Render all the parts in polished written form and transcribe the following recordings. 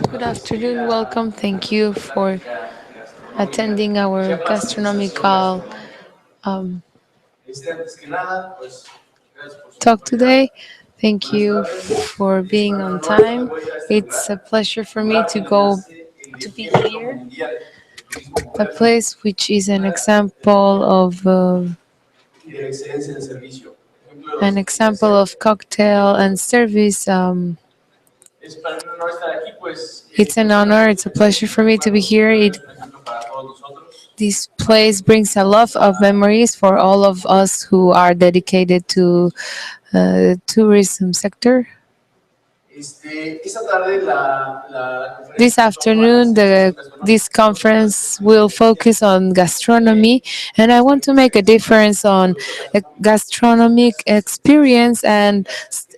Good afternoon, welcome. Thank you for attending our gastronomical um, talk today. Thank you for being on time. It's a pleasure for me to be here, a place which is an example of cocktail and service. It's an honor. It's a pleasure for me to be here. This place brings a lot of memories for all of us who are dedicated to tourism sector. This afternoon, this conference will focus on gastronomy, and I want to make a difference on a gastronomic experience and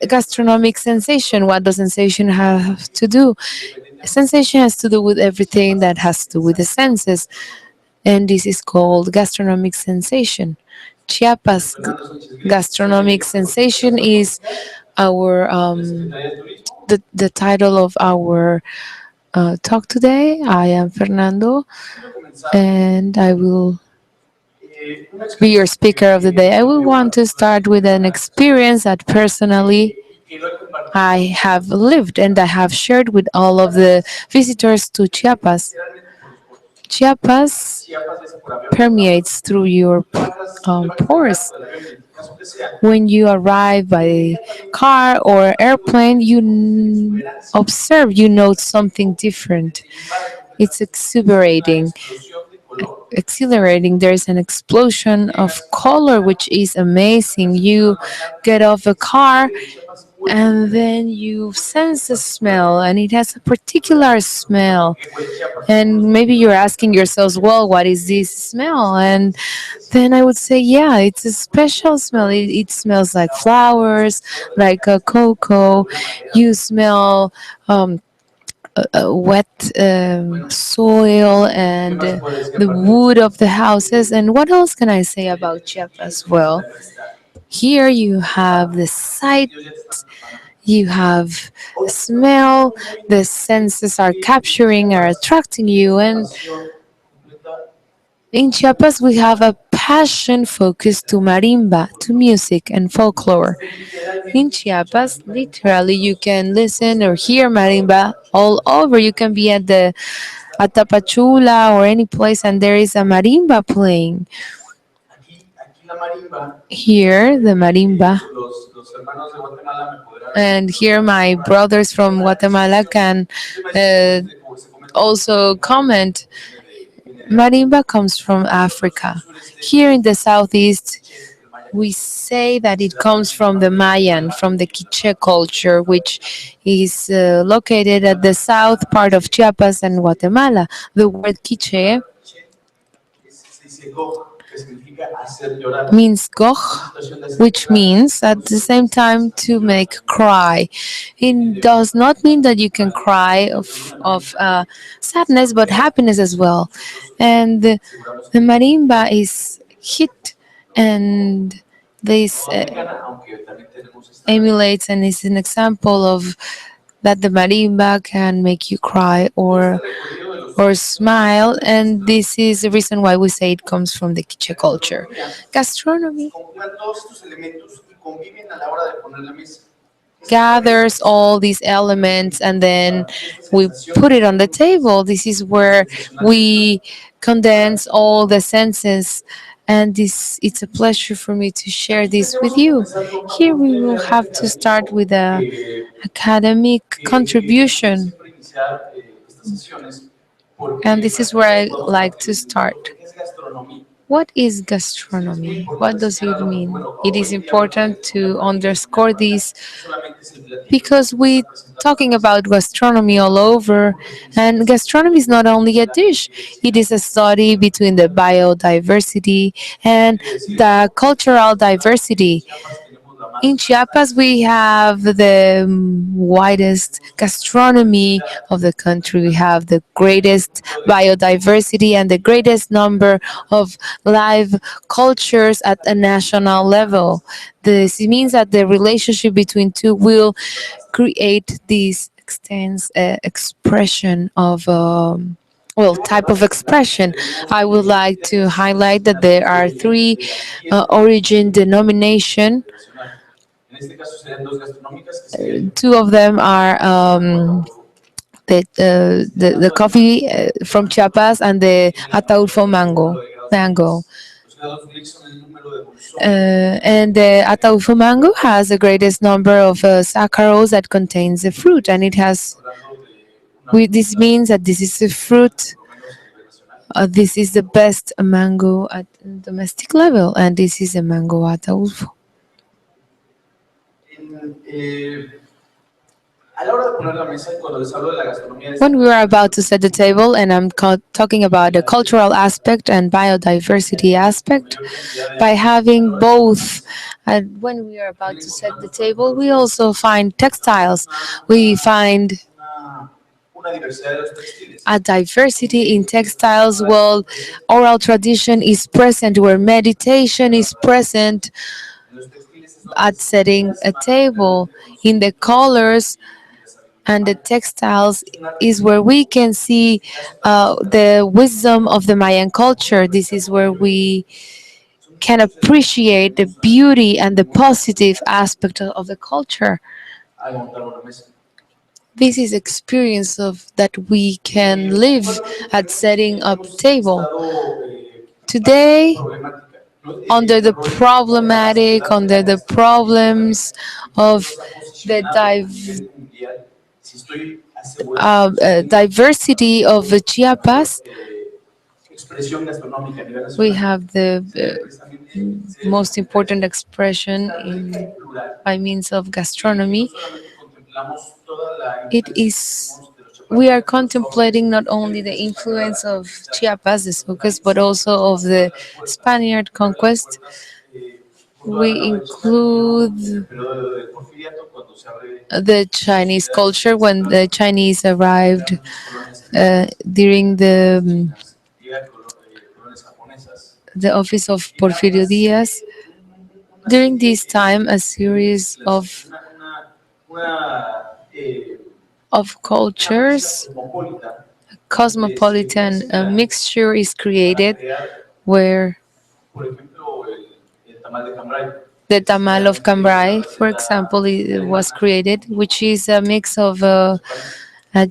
gastronomic sensation. What does sensation have to do? Sensation has to do with everything that has to do with the senses, and this is called gastronomic sensation. Chiapas gastronomic sensation is our the title of our talk today. I am Fernando, and I will be your speaker of the day. I will want to start with an experience that personally I have lived and I have shared with all of the visitors to Chiapas. Chiapas permeates through your pores. When you arrive by car or airplane, you observe, you note something different. It's exhilarating. There's an explosion of color, which is amazing. You get off a car and then you sense the smell, and it has a particular smell. And maybe you're asking yourselves, well, what is this smell? And then I would say, yeah, it's a special smell. It smells like flowers, like a cocoa. You smell wet soil and the wood of the houses. And what else can I say about Chiapas? Well, here you have the sight, you have the smell, the senses are capturing, are attracting you. And in Chiapas, we have a passion focused to marimba, to music and folklore. In Chiapas, literally, you can listen or hear marimba all over. You can be at the at Tapachula or any place, and there is a marimba playing. Here, the marimba, and here my brothers from Guatemala can uh, also comment. Marimba comes from Africa. Here in the southeast, we say that it comes from the Mayan, from the Quiche culture, which is located at the south part of Chiapas and Guatemala. The word Quiche means goch, which means at the same time to make cry. It does not mean that you can cry of sadness, but happiness as well. And the marimba is hit, and this emulates and is an example of that the marimba can make you cry or smile, and this is the reason why we say it comes from the Quiche culture. Gastronomy gathers all these elements and then we put it on the table. This is where we condense all the senses, and this it's a pleasure for me to share this with you. Here we will have to start with a academic contribution, and this is where I like to start. What is gastronomy? What does it mean? It is important to underscore this because we talking about gastronomy all over, and gastronomy is not only a dish, it is a study between the biodiversity and the cultural diversity. In Chiapas, we have the widest gastronomy of the country. We have the greatest biodiversity and the greatest number of live cultures at a national level. This means that the relationship between two will create this extends expression of type of expression. I would like to highlight that there are three origin denomination. Two of them are the coffee from Chiapas and the Ataulfo mango. And the Ataulfo mango has the greatest number of saccharose that contains the fruit, and it has. This means that this is a fruit. This is the best mango at domestic level, and this is a mango Ataulfo. When we are about to set the table, and I'm talking about the cultural aspect and biodiversity aspect, by having both, when we are about to set the table, we also find textiles. We find a diversity in textiles. Well, oral tradition is present, where meditation is present at setting a table. In the colors and the textiles is where we can see the wisdom of the Mayan culture. This is where we can appreciate the beauty and the positive aspect of the culture. This is experience of that we can live at setting up table. Today, under the problematic, under the problems of the diversity of the Chiapas, we have the most important expression by means of gastronomy. It is we are contemplating not only the influence of Chiapas, the Sucres, but also of the Spaniard conquest. We include the Chinese culture when the Chinese arrived during the office of Porfirio Diaz. During this time, a series of cultures, a cosmopolitan mixture is created where the tamal of cambrai, for example, it was created, which is a mix of a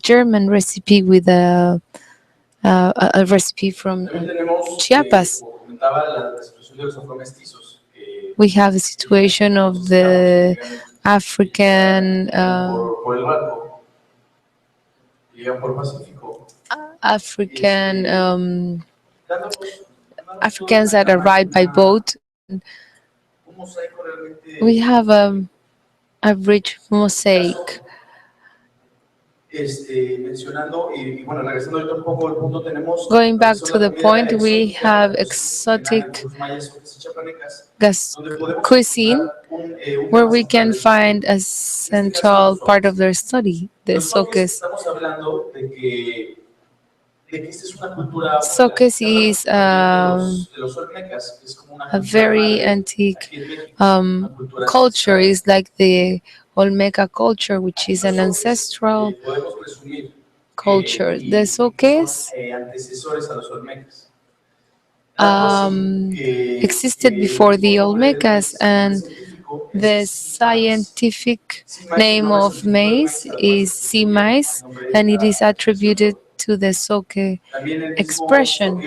German recipe with a recipe from Chiapas. We have a situation of the African African Africans that arrived by boat, and we have a rich mosaic. Going back to the point, we have exotic gas- cuisine where we can find a central part of their study, the soques. Soques is a very antique culture. It's like the Olmeca culture, which is an ancestral culture. The soques existed before the Olmecas, and the scientific name of maize is sea maize, and it is attributed to the soque expression.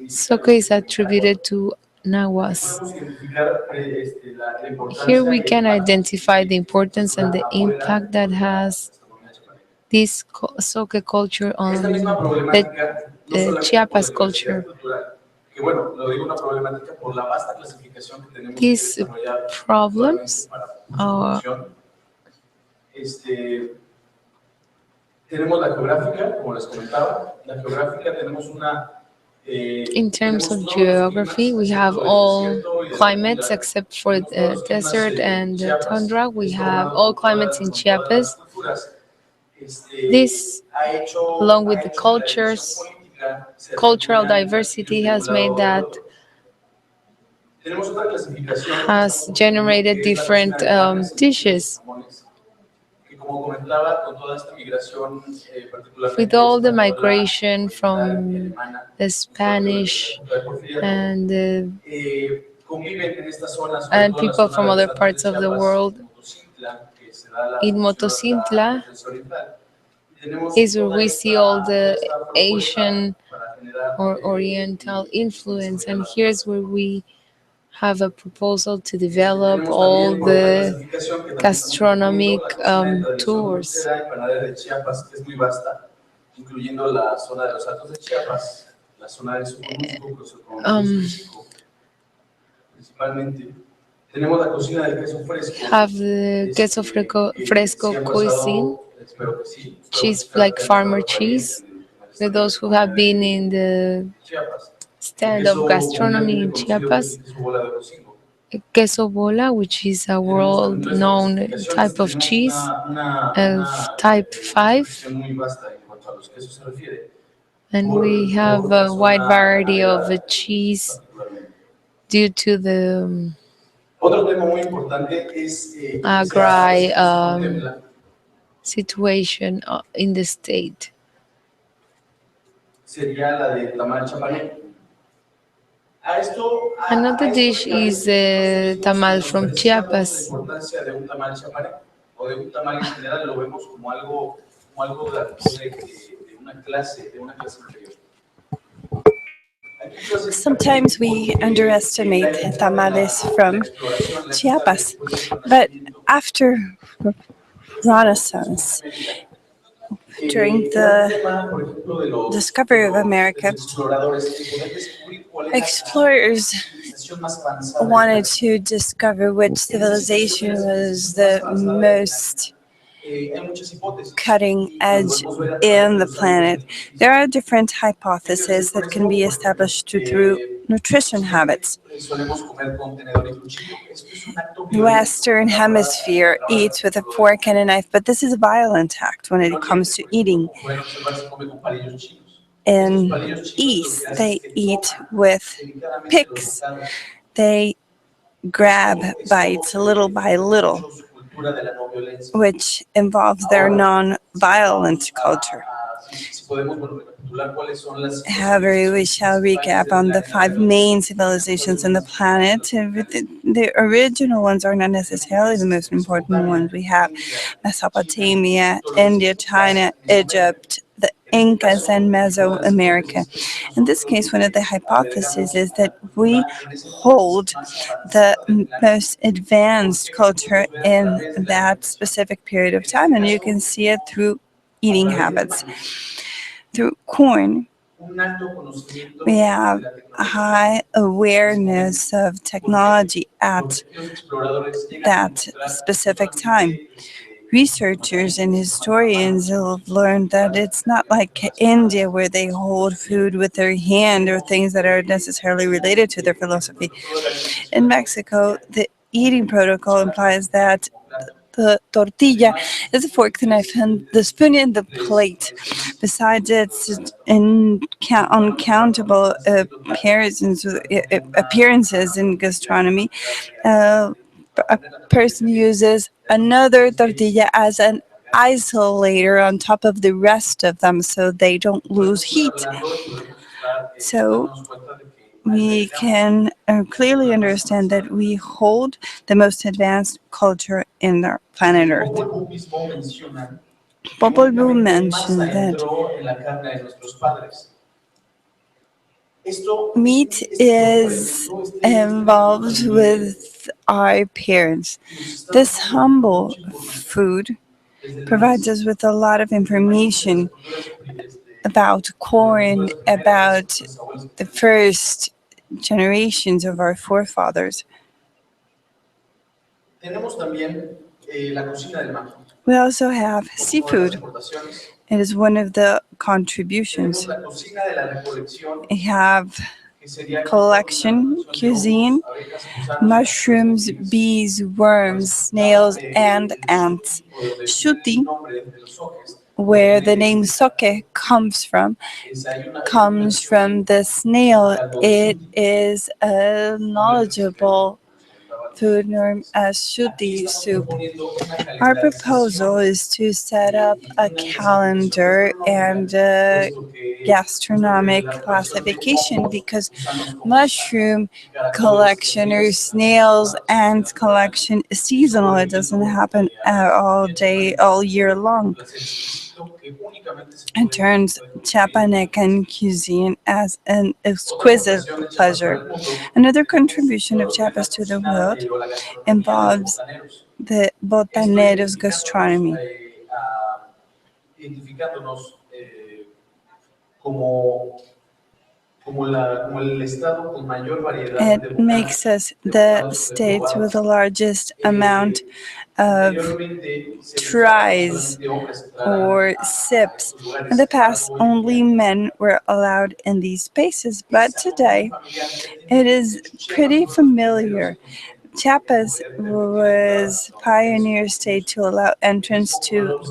Soque is attributed to Nahuas. Here we can identify the importance and the impact that has this soque culture on the Chiapas culture. These problems are in terms of geography, we have all climates except for the desert and the tundra. We have all climates in Chiapas. This, along with the cultures, cultural diversity, has made that has generated different dishes. With all the migration from the Spanish and people from other parts of the world, in Motocintla is where we see all the Asian or Oriental influence, and here's where we have a proposal to develop all the gastronomic tours. Um, have the fresco cuisine, cheese like farmer cheese. For those who have been in the stand of gastronomy in Chiapas, queso bola, which is a world-known type of cheese of type 5, and we have a wide variety of cheese due to the agri situation in the state. Another dish is tamal from Chiapas. Sometimes we underestimate tamales from Chiapas, but after Renaissance, during the discovery of America, explorers wanted to discover which civilization was the most cutting edge in the planet. There are different hypotheses that can be established through nutrition habits. The Western Hemisphere eats with a fork and a knife, but this is a violent act when it comes to eating. In East, they eat with picks. They grab bites little by little, which involves their non-violent culture. However, we shall recap on the five main civilizations on the planet. The original ones are not necessarily the most important ones. We have Mesopotamia, India, China, Egypt, the Incas, and Mesoamerica. In this case, one of the hypotheses is that we hold the most advanced culture in that specific period of time, and you can see it through eating habits. Through corn, we have a high awareness of technology at that specific time. Researchers and historians have learned that it's not like India where they hold food with their hand or things that are necessarily related to their philosophy. In Mexico, the eating protocol implies that the tortilla is a fork, the knife, and the spoon in the plate. Besides its uncountable appearances in gastronomy, a person uses another tortilla as an isolator on top of the rest of them so they don't lose heat. So we can clearly understand that we hold the most advanced culture in the planet Earth. Popol Vuh mentioned that meat is involved with our parents. This humble food provides us with a lot of information about corn, about the first generations of our forefathers. We also have seafood. It is one of the contributions. We have collection, cuisine, mushrooms, bees, worms, snails, and ants. Shuti where the name soke comes from the snail. It is a knowledgeable food known as shuti soup. Our proposal is to set up a calendar and a gastronomic classification because mushroom collection or snails and collection is seasonal. It doesn't happen all day, all year long. It turns Chiapanecan cuisine as an exquisite pleasure. Another contribution of Chiapas to the world involves the botaneros gastronomy. It makes us the states with the largest amount of tries or sips. In the past, only men were allowed in these spaces, but today it is pretty familiar. Chiapas was pioneer state to allow entrance to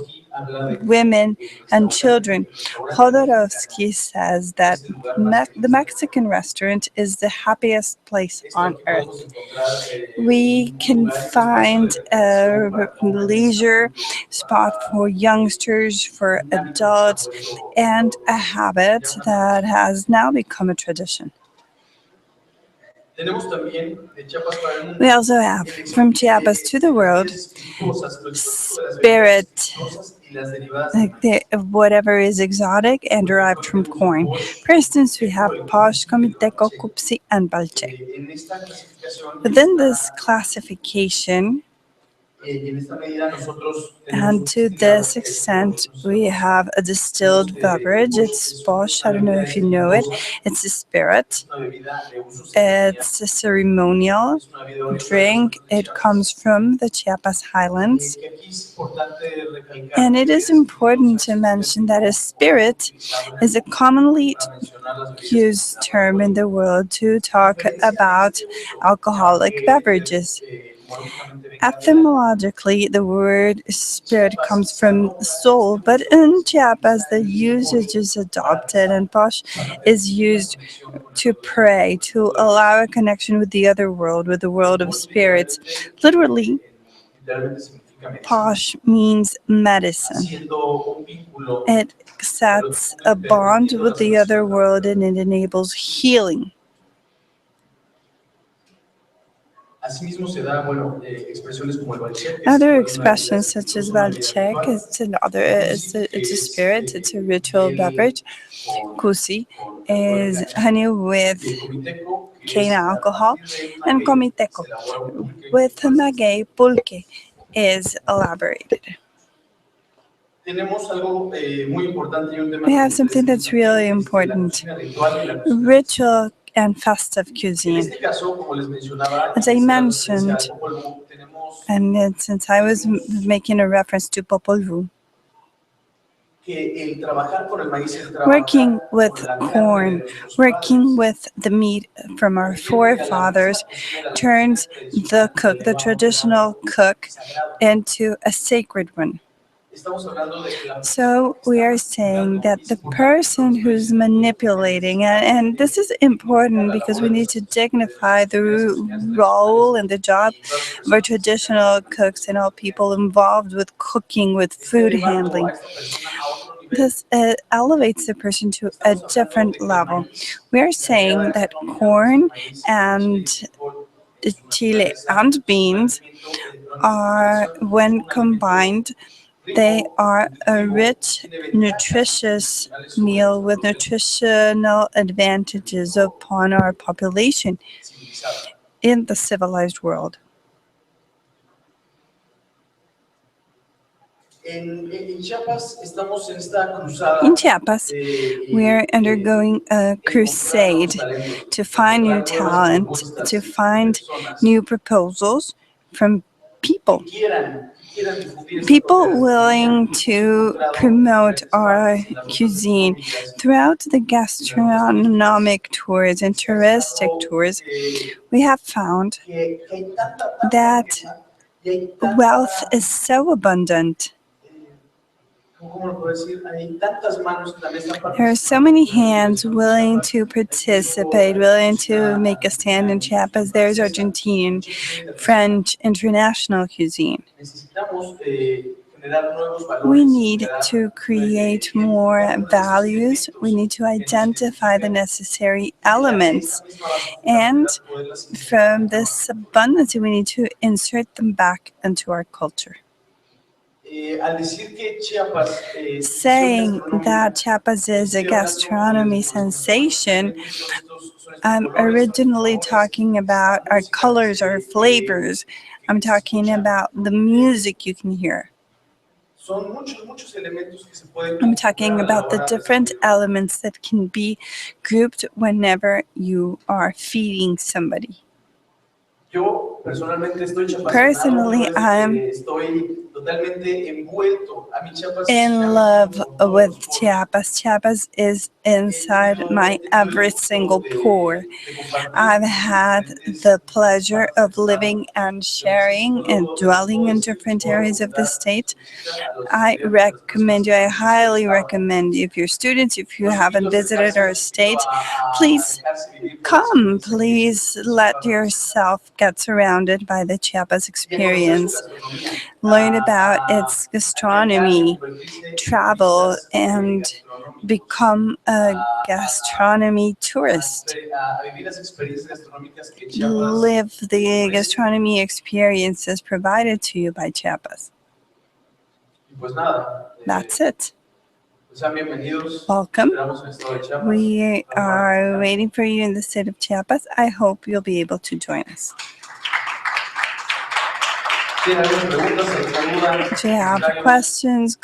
women and children. Jodorowsky says that the Mexican restaurant is the happiest place on earth. We can find a leisure spot for youngsters, for adults, and a habit that has now become a tradition. We also have from Chiapas to the world spirit, like whatever is exotic and derived from corn. For instance, we have Posh, Comiteco, Cupsi, and Balche. Within this classification, and to this extent, we have a distilled beverage. It's Posh. I don't know if you know it. It's a spirit. It's a ceremonial drink. It comes from the Chiapas Highlands. And it is important to mention that a spirit is a commonly used term in the world to talk about alcoholic beverages. Etymologically, the word spirit comes from soul, but in Chiapas, the usage is adopted, and posh is used to pray, to allow a connection with the other world, with the world of spirits. Literally, posh means medicine. It sets a bond with the other world and it enables healing. Other expressions such as valchek, it's a spirit, it's a ritual beverage. Kusi is honey with cane alcohol, and comiteco with maguey pulque is elaborated. We have something that's really important: ritual and festive cuisine. As I mentioned, and since I was making a reference to Popol Vuh, working with corn, working with the meat from our forefathers, turns the traditional cook, into a sacred one. So we are saying that the person who's manipulating, and this is important because we need to dignify the role and the job of our traditional cooks and all people involved with cooking, with food handling. This elevates the person to a different level. We are saying that corn and chile and beans are, when combined, they are a rich, nutritious meal with nutritional advantages upon our population in the civilized world. In Chiapas, we are undergoing a crusade to find new talent, to find new proposals from people. People willing to promote our cuisine throughout the gastronomic tours and touristic tours. We have found that wealth is so abundant There are so many hands willing to participate, willing to make a stand in Chiapas. There's Argentinian, French, international cuisine. We need to create more values. We need to identify the necessary elements. And from this abundance, we need to insert them back into our culture. Saying that Chiapas is a gastronomy sensation, I'm originally talking about our colors, our flavors. I'm talking about the music you can hear. I'm talking about the different elements that can be grouped whenever you are feeding somebody. Personally, I'm in love with Chiapas. Chiapas is inside my every single pore. I've had the pleasure of living and sharing and dwelling in different areas of the state. I recommend you, I highly recommend you, if you're students, if you haven't visited our state, please come. Please let yourself get surrounded by the Chiapas experience. Learn about its gastronomy, travel, and become a gastronomy tourist. Live the gastronomy experiences provided to you by Chiapas. That's it. Welcome. We are waiting for you in the state of Chiapas. I hope you'll be able to join us. Do you have questions,